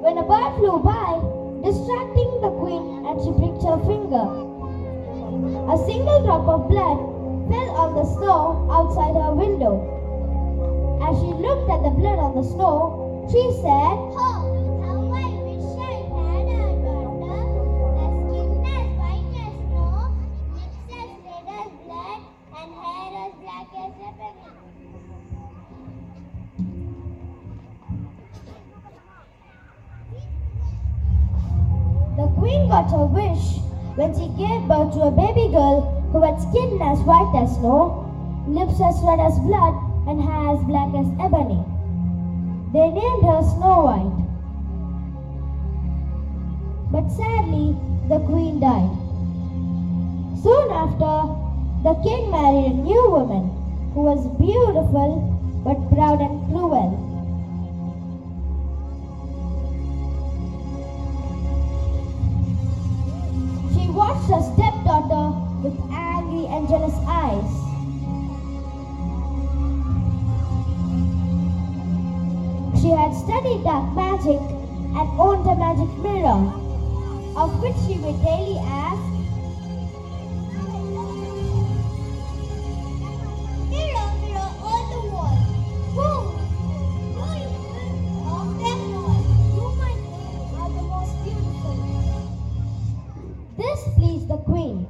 when a bird flew by, distracting the queen, and she pricked her finger. A single drop of blood fell on the snow outside her window. As she looked at the blood on the snow, she said, Oh, how I wish I had a daughter. A skin as white as snow, lips as red as blood, and hair as black as ebony. The queen got her wish when she gave birth to a baby girl who had skin as white as snow, lips as red as blood, and hair as black as ebony. They named her Snow White. But sadly, the queen died. Soon after, the king married a new woman who was beautiful but proud and cruel. She watched her stepdaughter with angry and jealous eyes. She had studied dark magic and owned a magic mirror, of which she would daily ask, Mirror, mirror on the wall, who is beautiful of them all? You, my queen, are the most beautiful. This pleased the queen.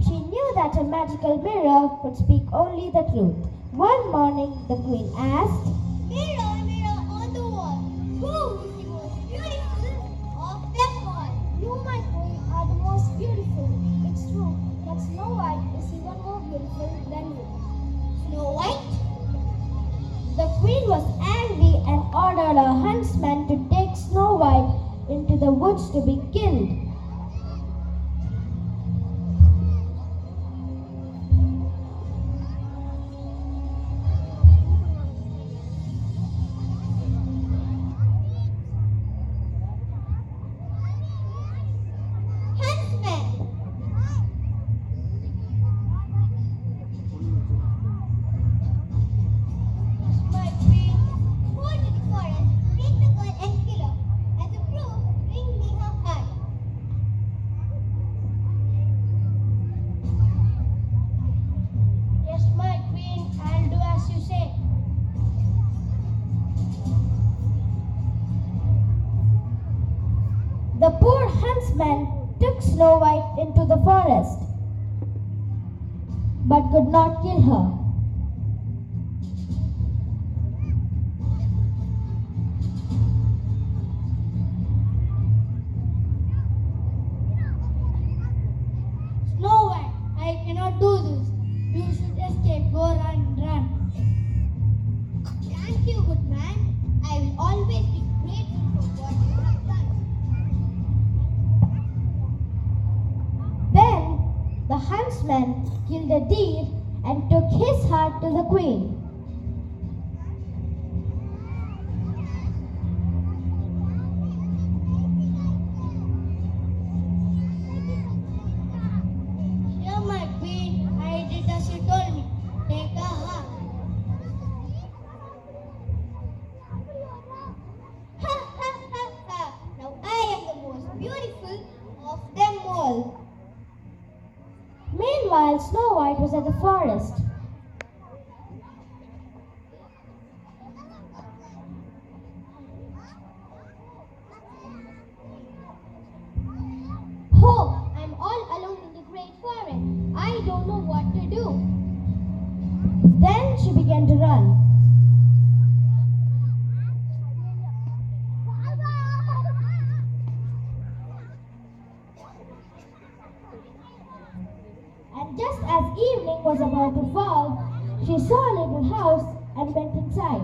She knew that a magical mirror could speak only the truth. One morning, the queen asked, Mirror, mirror on the wall, who is the most beautiful of them all? You, my queen, are the most beautiful. It's true, but Snow White is even more beautiful than you. Snow White? The queen was angry and ordered her huntsman to take Snow White into the woods to be killed. Huntsman. My queen, go to the forest, take the girl and kill her. As a proof, bring me her heart. Yes, my queen, I'll do as you say. The poor huntsman took Snow White into the forest, but could not kill her. Snow White, I cannot do this. You should escape. Go run, run. Thank you, good man. I will always be grateful for what you have done. Then the huntsman killed a deer and took his heart to the queen. Here, my queen, I did as you told me. Take a heart. Ha ha ha ha! Now I am the most beautiful of them all. Meanwhile, Snow White was at the forest. Oh, I'm all alone in the great forest. I don't know what to do. Then she began to run. And just as evening was about to fall, she saw a little house and went inside.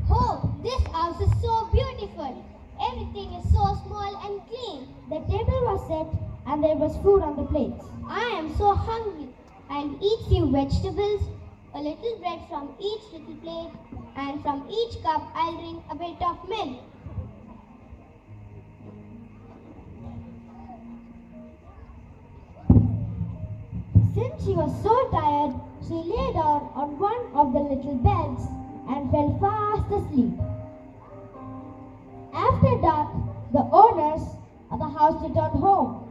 Oh, this house is so beautiful. Everything is so small and clean. The table was set and there was food on the plates. I am so hungry. I'll eat few vegetables, a little bread from each little plate, and from each cup I'll drink a bit of milk. Since she was so tired, she lay down on one of the little beds and fell fast asleep. After After dark, the owners of the house returned home.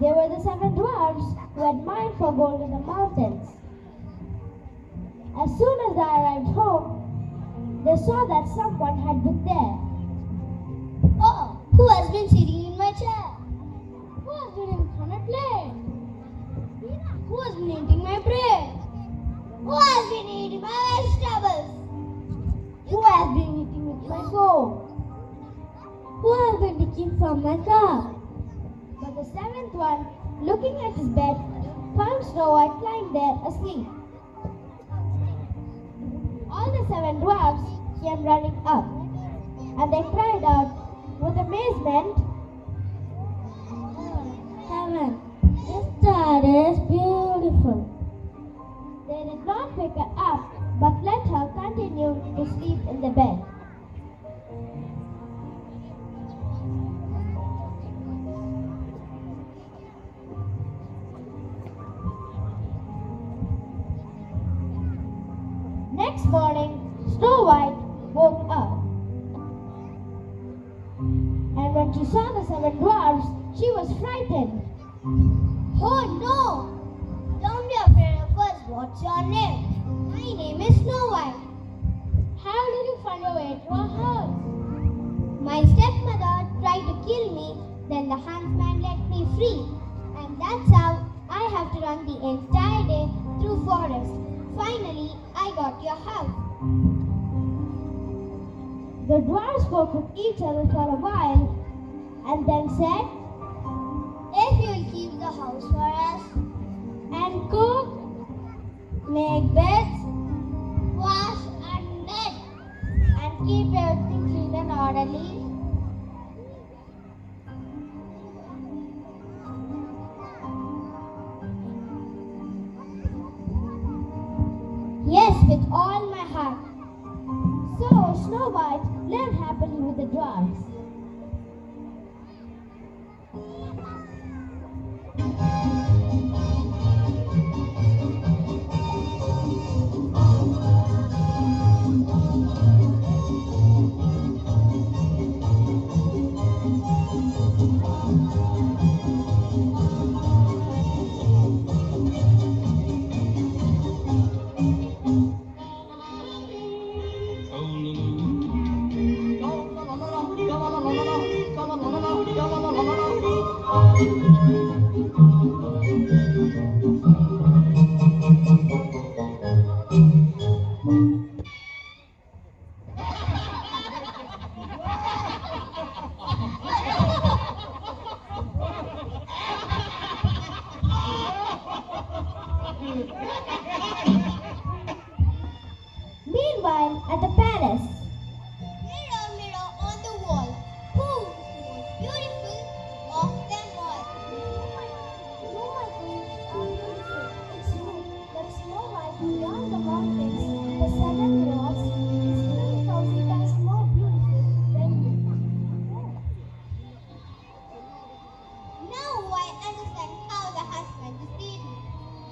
They were the 7 dwarfs who had mined for gold in the mountains. As soon as they arrived home, they saw that someone had been there. Oh, who has been sitting in my chair? Who has been in on my plate? Who has been eating my bread? Who has been eating my vegetables? Who has been eating with my fork? Who has been taking from my cup? But the 7th one, looking at his bed, found Snow White lying there asleep. All the 7 dwarfs came running up, and they cried out with amazement, "Heaven, this child is beautiful." They did not pick her up, but let her continue to sleep in the bed. Next morning, Snow White woke up. And when she saw the 7 dwarfs, she was frightened. Oh no! Don't be afraid of us. What's your name? My name is Snow White. How did you find your way to our house? My stepmother tried to kill me, then the huntsman let me free. And that's how I have to run the entire day through forest. Finally, I got your house. The dwarfs spoke with each other for a while and then said, If you'll keep the house for us, and cook, make beds, wash and knit, and keep everything clean and orderly, yes, with all my heart. so Snow White lived happily with the dwarfs. Meanwhile, at the palace, Mirror, mirror on the wall, who's most beautiful of them all? you, my queen, are beautiful. It's you, that Snow White beyond the mountains, the 7 dwarfs, is 10,000 times more beautiful than you. Now I understand how the husband deceived me.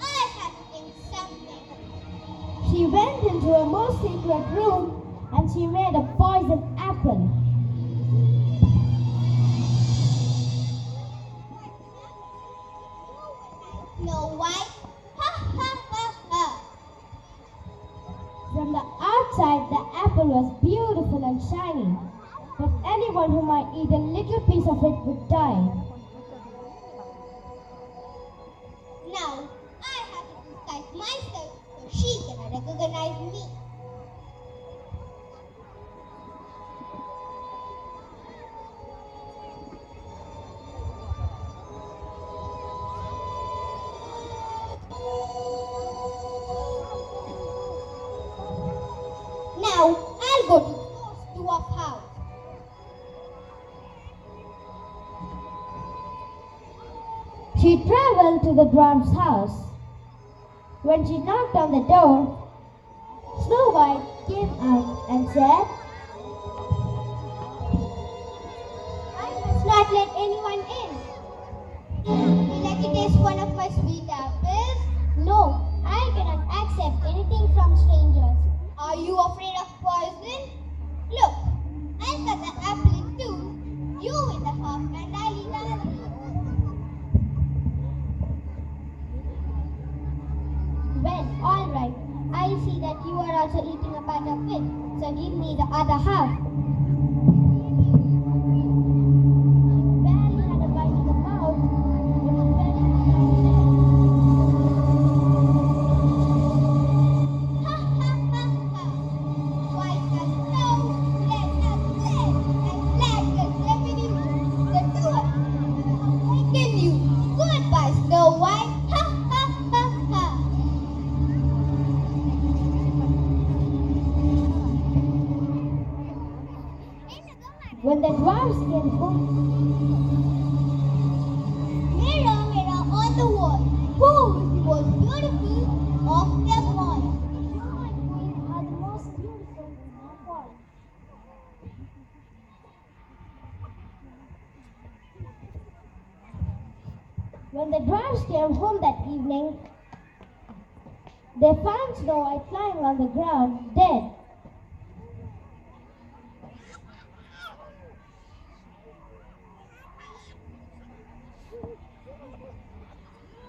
I have to think something. She went into a most secret room and she made a poison apple. Snow White, ha ha ha ha. From the outside, the apple was beautiful and shiny, but anyone who might eat a little piece of it would die. Now I have to disguise myself so she cannot recognize me. Now I'll go to the dwarf house. She traveled to the dwarf's house. When she knocked on the door, Snow White came out and said, I must not let anyone in. Would you like to taste one of my sweet apples? No, I cannot accept anything from strangers. Are you afraid of poison? Look, I'll cut the apple into also eating a bite of it, so give me the other half. Barely had a bite in the mouth when he fell into the bed. Ha ha ha ha! White as snow, red as lead, and black as ebony. The two of you have taken you. Goodbye, Snow White. Ha ha ha ha! When the dwarfs came home, Mirror, mirror on the wall, who is the most beautiful of them all? are the most beautiful of all. When the dwarfs came home that evening, they found Snow White lying on the ground, dead.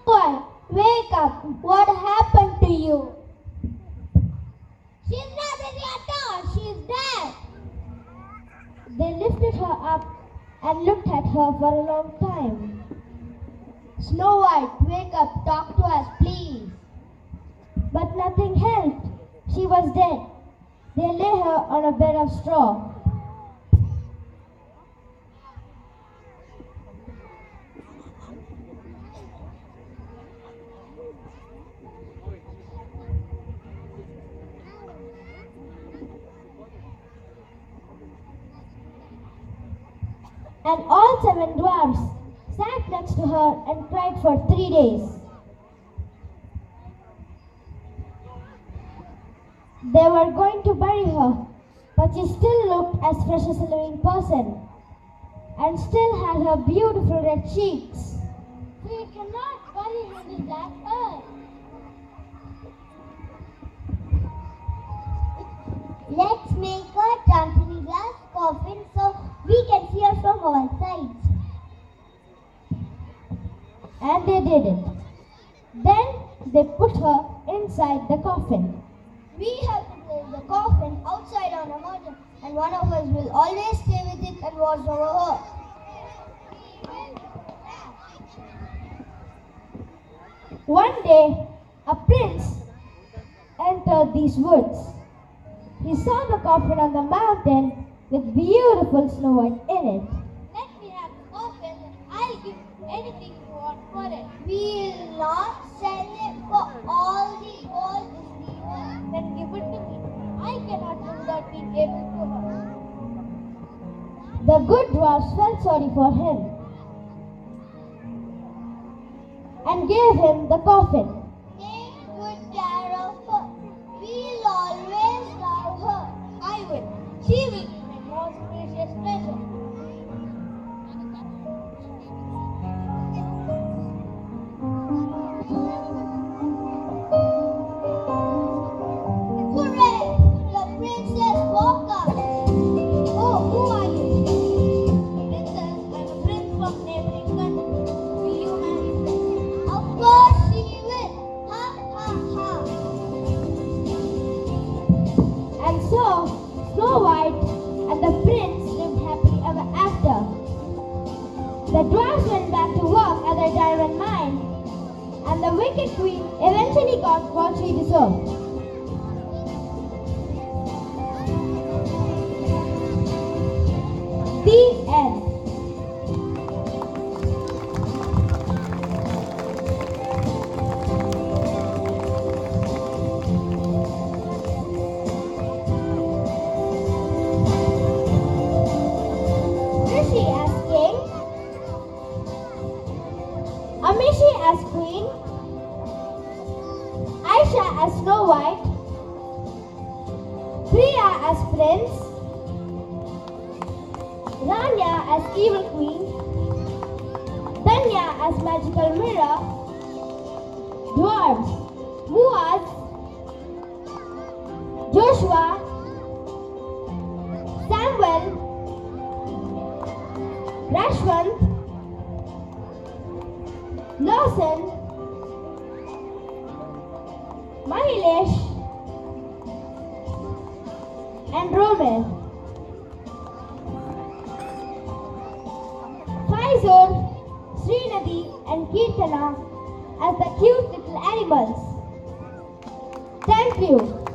Boy, wake up! What happened to you? She's not in your town. She's dead. They lifted her up and looked at her for a long time. Snow White, wake up. Talk to us, please. But nothing helped. She was dead. They lay her on a bed of straw. And all 7 dwarfs sat next to her and cried for 3 days. They were going to bury her, but she still looked as fresh as a living person and still had her beautiful red cheeks. We cannot bury her in that earth. Let's make a dancing glass coffin so we can see her from all sides. And they did it. Then they put her inside the coffin. We have to build the coffin outside on a mountain, and one of us will always stay with it and watch over her. One day, a prince entered these woods. He saw the coffin on the mountain with beautiful Snow White in it. Let me have the coffin, and I'll give you anything you want for it. We'll not sell it for all the gold in the world. Then give it to me. I cannot live without being able to her. The good dwarfs felt sorry for him and gave him the coffin. Take good care of her. We'll always love her. I will. She will be my most precious treasure. Hooray! The princess woke up. Oh, who are you? Princess, I'm a prince from neighboring country. Will you marry me? Of course she will. Ha ha ha. And so, Snow White and the prince lived happily ever after. The dwarfs went back to work at their diamond mine, and the wicked queen eventually got what she deserved. The end. Rishi as king, Amishi as queen, Aisha as Snow White, Priya as prince, Rania as evil queen, Danya as magical mirror, dwarves, Muaz, Joshua, Samuel, Rashwant, Lawson, Mahilesh, and Romance. Faizur, Srinadi and Kirtana as the cute little animals. Thank you.